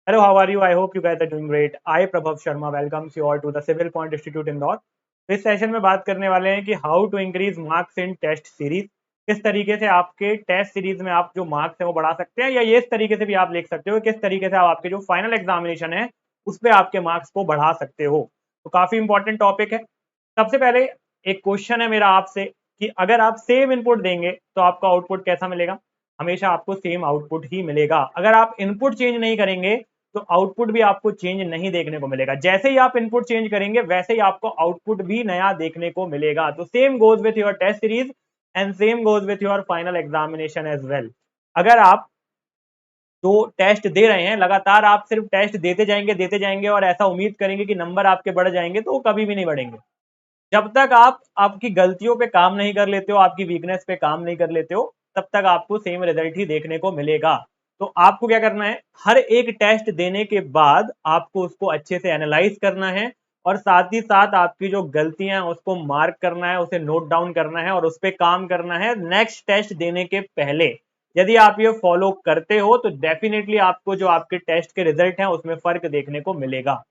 Hello, how are you? I hope you guys are doing great. I Prabhav Sharma welcomes you all to the Civil Point Institute Indore. इस session में बात करने वाले हैं कि how to increase marks in test series. किस तरीके से आपके टेस्ट सीरीज में आप जो मार्क्स है वो बढ़ा सकते हैं, या ये इस तरीके से भी आप लिख सकते हो किस तरीके से आप आपके जो फाइनल एग्जामिनेशन है उस पर आपके मार्क्स को बढ़ा सकते हो। तो काफी इंपॉर्टेंट टॉपिक है। सबसे पहले एक क्वेश्चन है मेरा आपसे कि अगर आप सेम इनपुट देंगे तो आपका आउटपुट कैसा मिलेगा। हमेशा आपको सेम आउटपुट ही मिलेगा। अगर आप इनपुट चेंज नहीं करेंगे तो आउटपुट भी आपको चेंज नहीं देखने को मिलेगा। जैसे ही आप इनपुट चेंज करेंगे वैसे ही आपको आउटपुट भी नया देखने को मिलेगा। तो same goes with your test series and same goes with your final examination as well. अगर आप जो टेस्ट दे रहे हैं लगातार आप सिर्फ टेस्ट देते जाएंगे और ऐसा उम्मीद करेंगे कि नंबर आपके बढ़ जाएंगे, तो वो कभी भी नहीं बढ़ेंगे। जब तक आप आपकी गलतियों पे काम नहीं कर लेते हो, आपकी वीकनेस पे काम नहीं कर लेते हो, तब तक आपको सेम रिजल्ट ही देखने को मिलेगा। तो आपको क्या करना है, हर एक टेस्ट देने के बाद आपको उसको अच्छे से एनालाइज करना है और साथ ही साथ आपकी जो गलतियां उसको मार्क करना है, उसे नोट डाउन करना है और उस पर काम करना है नेक्स्ट टेस्ट देने के पहले। यदि आप ये फॉलो करते हो तो डेफिनेटली आपको जो आपके टेस्ट के रिजल्ट हैं उसमें फर्क देखने को मिलेगा।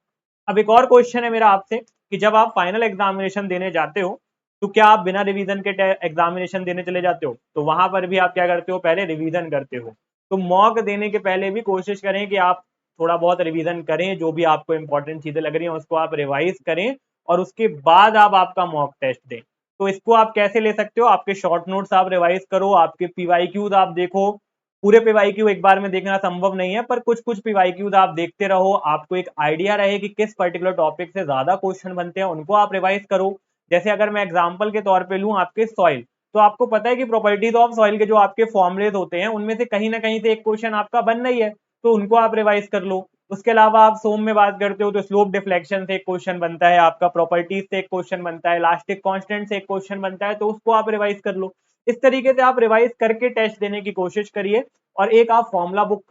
अब एक और क्वेश्चन है मेरा आपसे कि जब आप फाइनल एग्जामिनेशन देने जाते हो तो क्या आप बिना रिवीजन के एग्जामिनेशन देने चले जाते हो? तो वहां पर भी आप क्या करते हो, पहले रिवीजन करते हो। तो मॉक देने के पहले भी कोशिश करें कि आप थोड़ा बहुत रिवीजन करें, जो भी आपको इंपॉर्टेंट चीजें लग रही हैं उसको आप रिवाइज करें और उसके बाद आप आपका मॉक टेस्ट दें। तो इसको आप कैसे ले सकते हो, आपके शॉर्ट नोट्स आप रिवाइज करो, आपके पीवाईक्यूज आप देखो। पूरे पीवाईक्यू एक बार में देखना संभव नहीं है, पर कुछ कुछ पीवाईक्यूज आप देखते रहो, आपको एक आइडिया रहे कि किस पर्टिकुलर टॉपिक से ज्यादा क्वेश्चन बनते हैं, उनको आप रिवाइज करो। जैसे अगर मैं एग्जांपल के तौर पे लूं आपके सॉइल, तो आपको पता है कि प्रॉपर्टीज ऑफ सॉइल के जो आपके फॉर्मुलेज होते हैं उनमें से कहीं ना कहीं से एक क्वेश्चन आपका बन रही है, तो उनको आप रिवाइज कर लो। उसके अलावा आप सोम में बात करते हो तो स्लोप डिफ्लेक्शन से एक क्वेश्चन बनता है आपका, प्रॉपर्टीज से एक क्वेश्चन बनता है, इलास्टिक कांस्टेंट से एक क्वेश्चन बनता है, तो उसको आप रिवाइज कर लो। इस तरीके से आप रिवाइज करके टेस्ट देने की कोशिश करिए। और एक आप फॉर्मुला बुक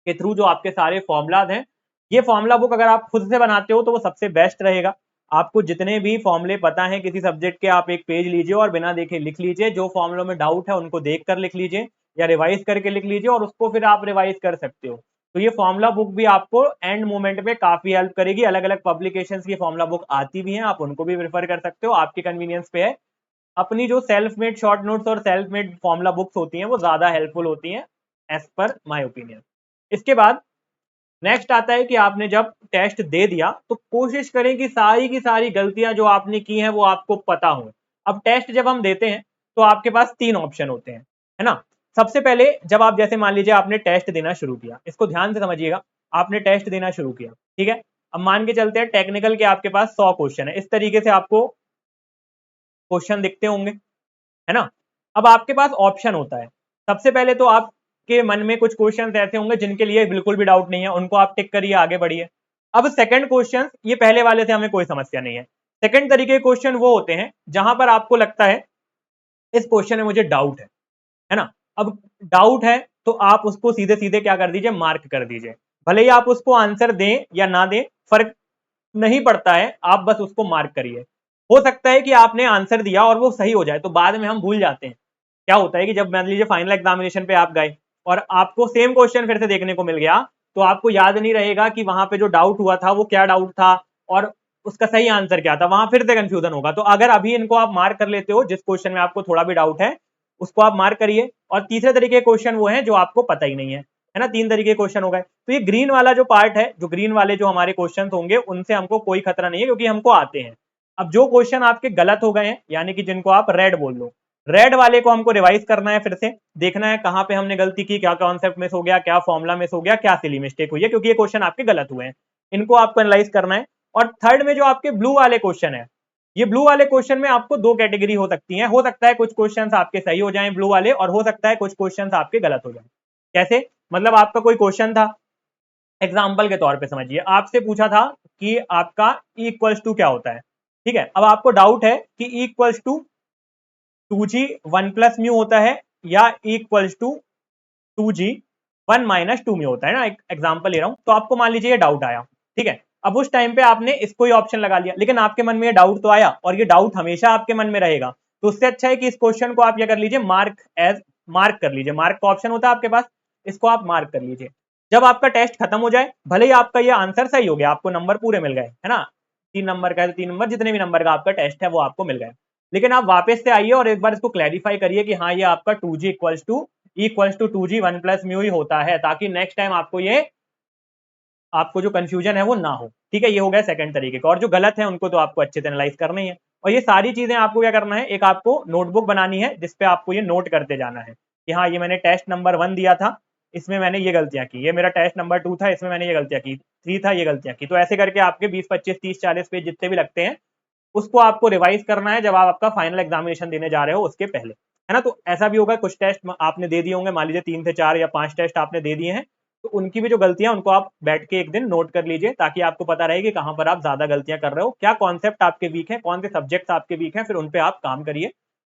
के थ्रू जो आपके सारे फॉर्मुलाज हैं, ये फॉर्मुला बुक अगर आप खुद से बनाते हो तो वो सबसे बेस्ट रहेगा। आपको जितने भी फॉर्मुले पता हैं किसी सब्जेक्ट के, आप एक पेज लीजिए और बिना देखे लिख लीजिए। जो फॉर्मुलों में डाउट है उनको देख कर लिख लीजिए या रिवाइज करके लिख लीजिए और उसको फिर आप रिवाइज कर सकते हो। तो ये फॉर्मुला बुक भी आपको एंड मोमेंट में काफी हेल्प करेगी। अलग अलग पब्लिकेशन की फॉर्मुला बुक आती भी हैं, आप उनको भी प्रेफर कर सकते हो, आपके कन्वीनियंस पे है। अपनी जो सेल्फ मेड शॉर्ट नोट्स और सेल्फ मेड फॉर्मुला बुक्स होती हैं वो ज्यादा हेल्पफुल होती हैं एज पर माय ओपिनियन। इसके बाद नेक्स्ट आता है कि आपने जब टेस्ट दे दिया तो कोशिश करें कि सारी की सारी गलतियां जो आपने की हैं वो आपको पता हो। अब टेस्ट जब हम देते हैं तो आपके पास तीन ऑप्शन होते हैं, है ना। सबसे पहले जब आप जैसे मान लीजिए आपने टेस्ट देना शुरू किया, इसको ध्यान से समझिएगा, आपने टेस्ट देना शुरू किया, ठीक है। अब मान के चलते हैं टेक्निकल के आपके पास 100 क्वेश्चन है, इस तरीके से आपको क्वेश्चन दिखते होंगे, है ना। अब आपके पास ऑप्शन होता है। सबसे पहले तो आपके मन में कुछ क्वेश्चंस ऐसे होंगे जिनके लिए बिल्कुल भी डाउट नहीं है, उनको आप टिक करिए, आगे बढ़िए। अब सेकंड क्वेश्चन, ये पहले वाले से हमें कोई समस्या नहीं है। सेकंड तरीके के क्वेश्चन वो होते हैं जहां पर आपको लगता है इस क्वेश्चन में मुझे डाउट है ना। अब डाउट है तो आप उसको सीधे सीधे क्या कर दीजिए, मार्क कर दीजिए। भले ही आप उसको आंसर दें या ना दें, फर्क नहीं पड़ता है, आप बस उसको मार्क करिए। हो सकता है कि आपने आंसर दिया और वो सही हो जाए तो बाद में हम भूल जाते हैं। क्या होता है कि जब मान लीजिए फाइनल एग्जामिनेशन पे आप गए और आपको सेम क्वेश्चन फिर से देखने को मिल गया, तो आपको याद नहीं रहेगा कि वहां पे जो डाउट हुआ था वो क्या डाउट था और उसका सही आंसर क्या था, वहां फिर से कंफ्यूजन होगा। तो अगर अभी इनको आप मार्क कर लेते हो, जिस क्वेश्चन में आपको थोड़ा भी डाउट है उसको आप मार्क करिए। और तीसरे तरीके के क्वेश्चन वो है जो आपको पता ही नहीं है ना। तीन तरीके के क्वेश्चन हो गए। तो ये ग्रीन वाला जो पार्ट है, जो ग्रीन वाले जो हमारे क्वेश्चन होंगे उनसे हमको कोई खतरा नहीं है क्योंकि हमको आते हैं। अब जो क्वेश्चन आपके गलत हो गए हैं, यानी कि जिनको आप रेड बोल लो, रेड वाले को हमको रिवाइज करना है, फिर से देखना है कहां पे हमने गलती की, क्या कॉन्सेप्ट मिस हो गया, क्या फॉर्मुला मिस हो गया, क्या सिली मिस्टेक हुई है, क्योंकि ये क्वेश्चन आपके गलत हुए हैं, इनको आपको एनालाइज करना है। और थर्ड में जो आपके ब्लू वाले क्वेश्चन है, ये ब्लू वाले क्वेश्चन में आपको दो कैटेगरी हो सकती है। हो सकता है कुछ क्वेश्चंस आपके सही हो जाएं ब्लू वाले, और हो सकता है कुछ क्वेश्चंस आपके गलत हो जाएं। कैसे, मतलब आपका कोई क्वेश्चन था, एग्जाम्पल के तौर पे समझिए, आपसे पूछा था कि आपका E इक्वल्स टू क्या होता है, ठीक है। अब आपको डाउट है कि E equals to 2g 1 plus mu होता है या E equals to 2g 1 minus 2 mu होता है ना, एक एग्जाम्पल ले रहा हूं। तो आपको मान लीजिए ये डाउट आया, ठीक है। अब उस टाइम पे आपने इसको ही ऑप्शन लगा लिया, लेकिन आपके मन में ये डाउट तो आया और ये डाउट हमेशा आपके मन में रहेगा। तो उससे अच्छा है कि इस क्वेश्चन को आप क्या कर लीजिए, मार्क कर लीजिए। मार्क का ऑप्शन होता है आपके पास, इसको आप मार्क कर लीजिए। जब आपका टेस्ट खत्म हो जाए, भले ही आपका ये आंसर सही हो गया, आपको नंबर पूरे मिल गए, है ना, 3 नंबर का है तो 3 नंबर, जितने भी नंबर का आपका टेस्ट है वो आपको मिल गए, लेकिन आप वापस से आइए और एक बार इसको क्लैरिफाई करिए कि हाँ ये आपका 2g equals to 2g 1 plus mu ही होता है, ताकि नेक्स्ट टाइम आपको जो कंफ्यूजन है वो ना हो। ठीक है, ये हो गया सेकंड तरीके का, और जो गलत है उनको तो आपको अच्छे से एनालाइज करना ही है। और ये सारी चीजें आपको क्या करना है, एक आपको नोटबुक बनानी है जिसपे आपको ये नोट करते जाना है कि हाँ ये मैंने टेस्ट नंबर 1 दिया था, इसमें मैंने ये गलतियां की, ये मेरा टेस्ट नंबर 2 था, इसमें मैंने ये गलतियां की, 3 था, ये गलतियां की। तो ऐसे करके आपके 20 25 30 40 पेज जितने भी लगते हैं उसको आपको रिवाइज करना है जब आप आपका फाइनल एग्जामिनेशन देने जा रहे हो उसके पहले, है ना। तो ऐसा भी होगा, कुछ टेस्ट आपने दे दिए होंगे, मान लीजिए 3 से 4 या 5 टेस्ट आपने दे दिए हैं, तो उनकी भी जो गलतियां उनको आप बैठ के एक दिन नोट कर लीजिए, ताकि आपको पता रहे कि कहां पर आप ज्यादा गलतियां कर रहे हो, क्या कॉन्सेप्ट आपके वीक है, कौन से सब्जेक्ट आपके वीक है, फिर उन पे आप काम करिए,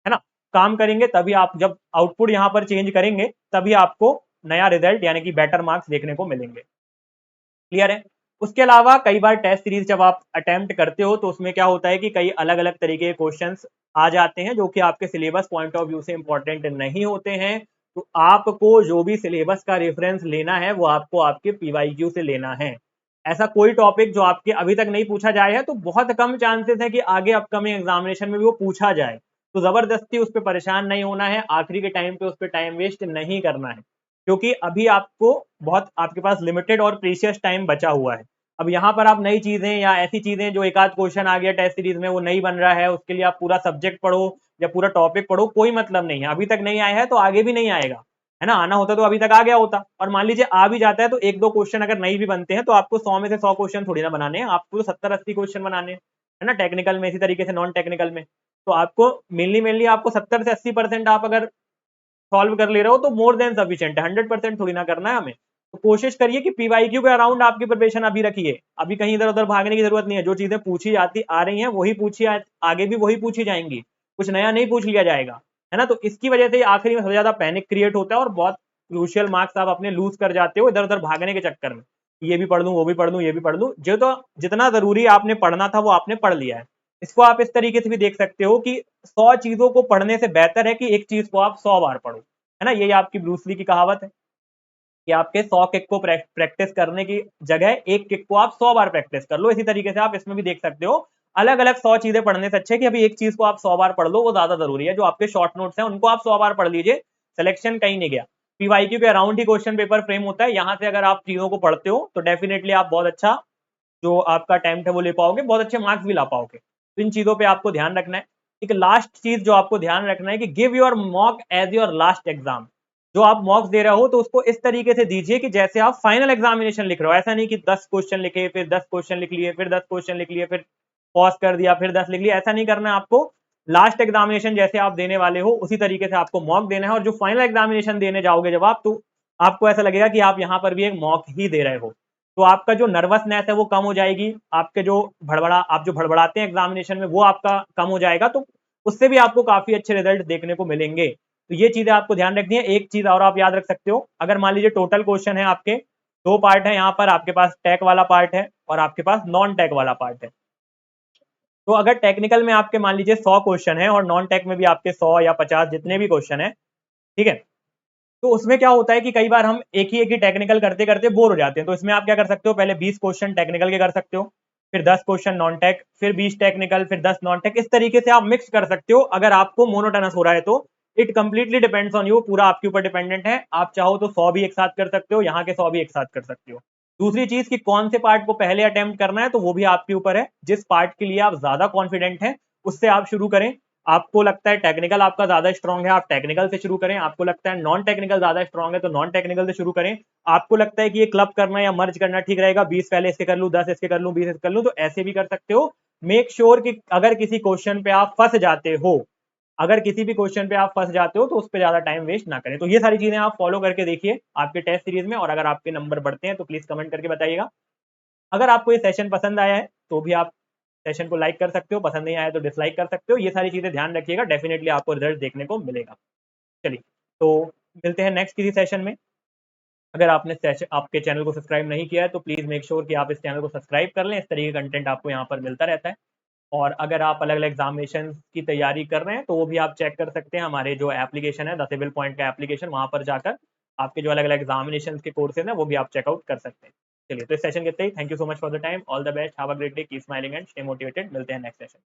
है ना। काम करेंगे तभी आप जब आउटपुट यहाँ पर चेंज करेंगे तभी आपको नया रिजल्ट यानी कि बेटर मार्क्स देखने को मिलेंगे। क्लियर है। उसके अलावा कई बार टेस्ट सीरीज जब आप अटेम्प्ट करते हो तो उसमें क्या होता है कि कई अलग अलग तरीके के क्वेश्चंस आ जाते हैं जो कि आपके सिलेबस पॉइंट ऑफ व्यू से इंपॉर्टेंट नहीं होते हैं। तो आपको जो भी सिलेबस का रेफरेंस लेना है वो आपको आपके पीवाईक्यू से लेना है। ऐसा कोई टॉपिक जो आपके अभी तक नहीं पूछा जाए है तो बहुत कम चांसेस है कि आगे अपकमिंग एग्जामिनेशन में भी वो पूछा जाए, तो जबरदस्ती उस पर परेशान नहीं होना है, आखिरी के टाइम पे उस पर टाइम वेस्ट नहीं करना है, क्योंकि अभी आपको बहुत आपके पास लिमिटेड और प्रीशियस टाइम बचा हुआ है। अब यहाँ पर आप नई चीजें या ऐसी चीजें जो एक आध क्वेश्चन आ गया टेस्ट सीरीज में वो नहीं बन रहा है उसके लिए आप पूरा सब्जेक्ट पढ़ो या पूरा टॉपिक पढ़ो, कोई मतलब नहीं है। अभी तक नहीं आया है तो आगे भी नहीं आएगा, है ना। आना होता तो अभी तक आ गया होता, और मान लीजिए आ भी जाता है तो एक दो क्वेश्चन अगर नहीं भी बनते हैं तो आपको 100 में से 100 क्वेश्चन थोड़ी ना बनाने हैं, आपको 70 80 क्वेश्चन बनाने हैं, है ना, टेक्निकल में, इसी तरीके से नॉन टेक्निकल में। तो आपको मेनली आपको 70 से 80% आप अगर सॉल्व कर ले रहे हो तो मोर देन सफिशिएंट है, 100% थोड़ी ना करना है हमें। तो कोशिश करिए कि पीवाईक्यू के अराउंड आपकी प्रिपरेशन अभी रखिए, अभी कहीं इधर उधर भागने की जरूरत नहीं है, जो चीजें पूछी जाती आ रही हैं वही पूछी आगे भी वही पूछी जाएंगी, कुछ नया नहीं पूछ लिया जाएगा, है ना। तो इसकी वजह से आखिरी में सबसे ज्यादा पैनिक क्रिएट होता है और बहुत क्रूशियल मार्क्स आप अपने लूज कर जाते हो इधर उधर भागने के चक्कर में, ये भी पढ़ लूं वो भी पढ़ लूं ये भी पढ़ लूं, जो तो जितना जरूरी आपने पढ़ना था वो आपने पढ़ लिया है। इसको आप इस तरीके से भी देख सकते हो कि 100 चीजों को पढ़ने से बेहतर है कि एक चीज को आप 100 बार पढ़ो, है ना। ये आपकी ब्रूस ली की कहावत है कि आपके 100 किक को प्रैक्टिस करने की जगह एक किक को आप 100 बार प्रैक्टिस कर लो। इसी तरीके से आप इसमें भी देख सकते हो, अलग अलग 100 चीजें पढ़ने से अच्छे कि अभी एक चीज को आप 100 बार पढ़ लो, वो ज्यादा जरूरी है। जो आपके शॉर्ट नोट्स हैं उनको आप 100 बार पढ़ लीजिए, सिलेक्शन कहीं नहीं गया। पीवाईक्यू के अराउंड ही क्वेश्चन पेपर फ्रेम होता है, यहाँ से अगर आप चीजों को पढ़ते हो तो डेफिनेटली आप बहुत अच्छा जो आपका अटेम्प्ट है वो ले पाओगे, बहुत अच्छे मार्क्स भी ला पाओगे। तो इन चीजों पे आपको ध्यान रखना है। एक लास्ट चीज जो आपको ध्यान रखना है कि give your mock as your last exam. जो आप मॉक्स दे रहे हो तो उसको इस तरीके से दीजिए कि जैसे आप फाइनल एग्जामिनेशन लिख रहे हो, ऐसा नहीं कि 10 क्वेश्चन लिखे फिर 10 क्वेश्चन लिख लिए फिर 10 क्वेश्चन लिख लिए फिर पॉज कर दिया फिर 10 लिख लिया, ऐसा नहीं करना है आपको। लास्ट एग्जामिनेशन जैसे आप देने वाले हो उसी तरीके से आपको मॉक देना है, और जो फाइनल एग्जामिनेशन देने जाओगे जब आप, तो आपको ऐसा लगेगा कि आप यहाँ पर भी एक मॉक ही दे रहे हो। तो आपका जो नर्वसनेस है वो कम हो जाएगी, आपके जो आप जो भड़बड़ाते हैं एग्जामिनेशन में वो आपका कम हो जाएगा, तो उससे भी आपको काफी अच्छे रिजल्ट देखने को मिलेंगे। तो ये चीजें आपको ध्यान रखनी है। एक चीज और आप याद रख सकते हो, अगर मान लीजिए टोटल क्वेश्चन है आपके 2 पार्ट है, यहाँ पर आपके पास टेक वाला पार्ट है और आपके पास नॉन टेक वाला पार्ट है। तो अगर टेक्निकल में आपके मान लीजिए 100 क्वेश्चन है और नॉन टेक में भी आपके 100 या 50 जितने भी क्वेश्चन है, ठीक है, तो उसमें क्या होता है कि कई बार हम एक ही टेक्निकल करते करते बोर हो जाते हैं। तो इसमें आप क्या कर सकते हो, पहले 20 क्वेश्चन टेक्निकल के कर सकते हो, फिर 10 क्वेश्चन नॉन टेक, फिर 20 टेक्निकल, फिर 10 नॉन टेक, इस तरीके से आप मिक्स कर सकते हो अगर आपको मोनोटोनस हो रहा है तो। It completely depends on you, पूरा आपके ऊपर डिपेंडेंट है। आप चाहो तो 100 भी एक साथ कर सकते हो, यहाँ के 100 भी एक साथ कर सकते हो। दूसरी चीज कि कौन से पार्ट को पहले अटेम्प्ट करना है तो वो भी आपके ऊपर है, जिस पार्ट के लिए आप ज्यादा कॉन्फिडेंट हैं उससे आप शुरू करें। आपको लगता है टेक्निकल आपका ज्यादा स्ट्रांग है, आप टेक्निकल से शुरू करें। आपको लगता है नॉन टेक्निकल ज्यादा स्ट्रांग है तो नॉन टेक्निकल से शुरू करें। आपको लगता है कि ये क्लब करना या मर्ज करना ठीक रहेगा, 20 पहले इसके कर लूं, 10 इसके कर लूं, 20 इसके कर लूं, तो ऐसे भी कर सकते हो। मेक श्योर कि अगर किसी क्वेश्चन पे आप फंस जाते हो, अगर किसी भी क्वेश्चन पे आप फंस जाते हो तो उस पर ज्यादा टाइम वेस्ट ना करें। तो ये सारी चीजें आप फॉलो करके देखिए आपके टेस्ट सीरीज में, और अगर आपके नंबर बढ़ते हैं तो प्लीज कमेंट करके बताइएगा। अगर आपको ये सेशन पसंद आया है तो भी आप सेशन को लाइक कर सकते हो, पसंद नहीं आया तो डिसलाइक कर सकते हो। ये सारी चीजें ध्यान रखिएगा, डेफिनेटली आपको रिजल्ट देखने को मिलेगा। चलिए, तो मिलते हैं नेक्स्ट किसी सेशन में। अगर आपने सेशन आपके चैनल को सब्सक्राइब नहीं किया है तो प्लीज मेक श्योर कि आप इस चैनल को सब्सक्राइब कर लें, इस तरीके का कंटेंट आपको यहाँ पर मिलता रहता है। और अगर आप अलग अलग एग्जामिनेशन की तैयारी कर रहे हैं तो वो भी आप चेक कर सकते हैं, हमारे जो एप्लीकेशन है द सिविल पॉइंट का एप्लीकेशन, वहां पर जाकर आपके जो अलग अलग एग्जामिनेशन के कोर्सेज हैं वो भी आप चेकआउट कर सकते हैं। चलिए तो इस सेशन के इतना ही। Thank you so much for the time. All the best, have a great day, keep smiling and stay motivated. मिलते हैं नेक्स्ट सेशन।